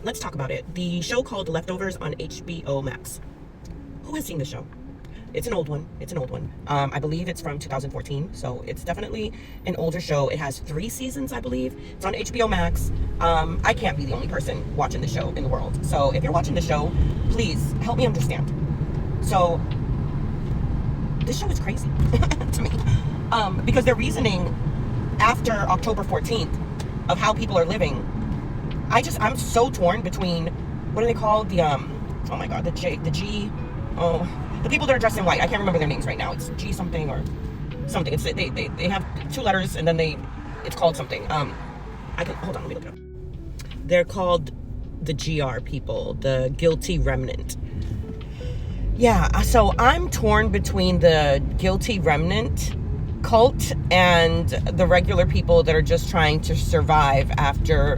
let's talk about it. The show called The Leftovers on HBO Max. Who has seen the show? It's an old one. I believe it's from 2014, so it's definitely an older show. It has 3 seasons, I believe. It's on HBO Max. I can't be the only person watching the show in the world. So if you're watching the show, please help me understand. So this show is crazy to me, because their reasoning after October 14th of how people are living, I'm so torn between, what do they call the the people that are dressed in white. I can't remember their names right now. It's G something or something. It's they have 2 letters and then it's called something. Hold on, let me look it up. They're called the GR people, the guilty remnant. Yeah, so I'm torn between the guilty remnant cult and the regular people that are just trying to survive after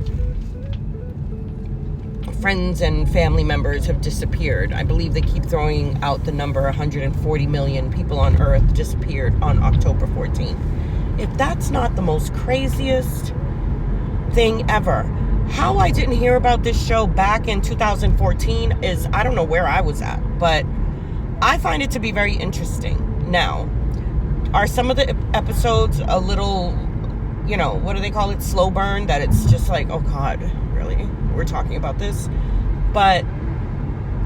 friends and family members have disappeared. I believe they keep throwing out the number 140 million people on Earth disappeared on October 14th. If that's not the most craziest thing ever, how I didn't hear about this show back in 2014 is, I don't know where I was at, but I find it to be very interesting. Now, are some of the episodes a little, what do they call it, slow burn, that it's just like, oh God, really? We're talking about this? But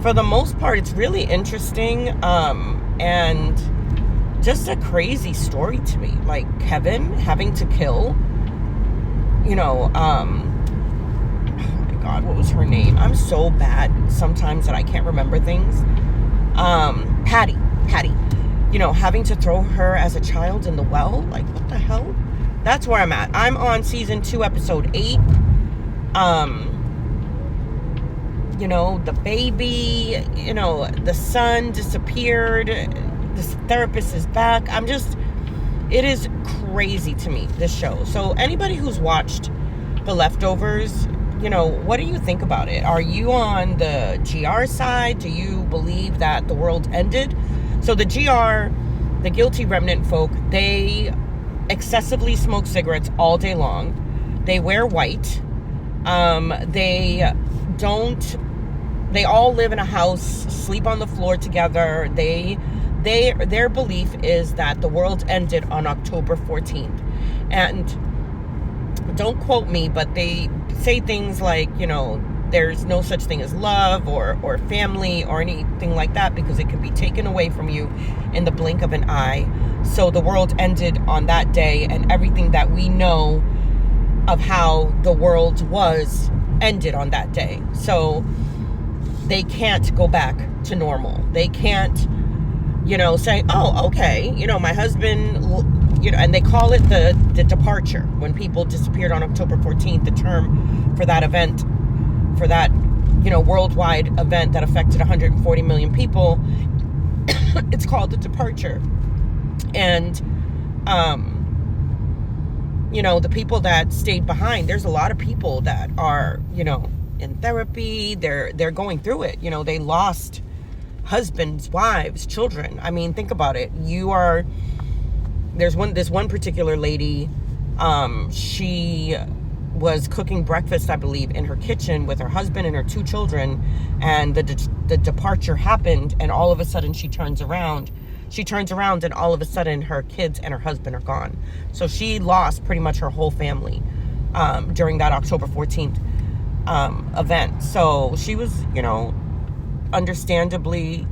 for the most part, it's really interesting, and just a crazy story to me. Like Kevin having to kill, oh my God, what was her name? I'm so bad sometimes that I can't remember things. Patty, having to throw her as a child in the well. Like, what the hell? That's where I'm at. I'm on season 2, episode 8. The baby, the son disappeared. This therapist is back. It is crazy to me, this show. So anybody who's watched The Leftovers, what do you think about it? Are you on the GR side? Do you believe that the world ended? So the GR, the guilty remnant folk, they excessively smoke cigarettes all day long. They wear white. They all live in a house, sleep on the floor together. Their belief is that the world ended on October 14th. And don't quote me, but they say things like, there's no such thing as love or family or anything like that, because it can be taken away from you in the blink of an eye. So the world ended on that day, and everything that we know of how the world was ended on that day. So they can't go back to normal. They can't, say, oh, okay, my husband, and they call it the departure. When people disappeared on October 14th, the term for that event, for that, worldwide event that affected 140 million people, it's called the departure. And, the people that stayed behind, there's a lot of people that are, in therapy. They're going through it. They lost husbands, wives, children. I mean, think about it. This one particular lady, she was cooking breakfast, I believe, in her kitchen with her husband and her 2 children, and the departure happened, and all of a sudden she turns around, and all of a sudden her kids and her husband are gone. So she lost pretty much her whole family during that October 14th event. So she was, understandably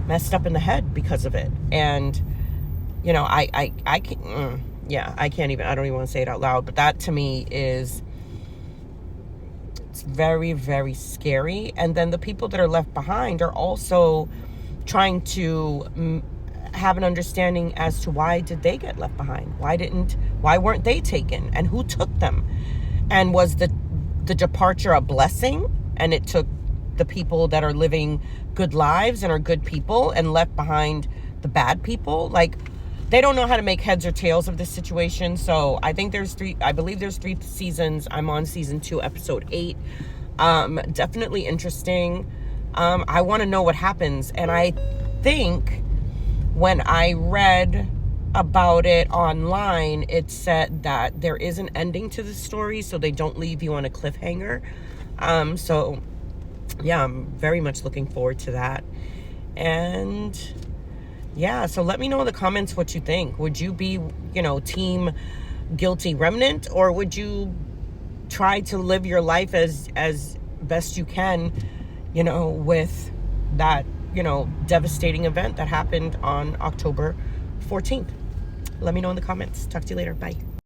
messed up in the head because of it. And, I don't even want to say it out loud, but that to me it's very, very scary. And then the people that are left behind are also trying to have an understanding as to why did they get left behind? Why weren't they taken? And who took them? And was the departure a blessing? And it took the people that are living good lives and are good people and left behind the bad people? Like, they don't know how to make heads or tails of this situation. So I think I believe there's 3 seasons. I'm on season 2, episode 8. Definitely interesting. I want to know what happens. And I think when I read about it online, it said that there is an ending to the story, so they don't leave you on a cliffhanger. So yeah, I'm very much looking forward to that. And yeah, so let me know in the comments what you think. Would you be, team guilty remnant, or would you try to live your life as best you can, with that, devastating event that happened on October 14th? Let me know in the comments. Talk to you later. Bye.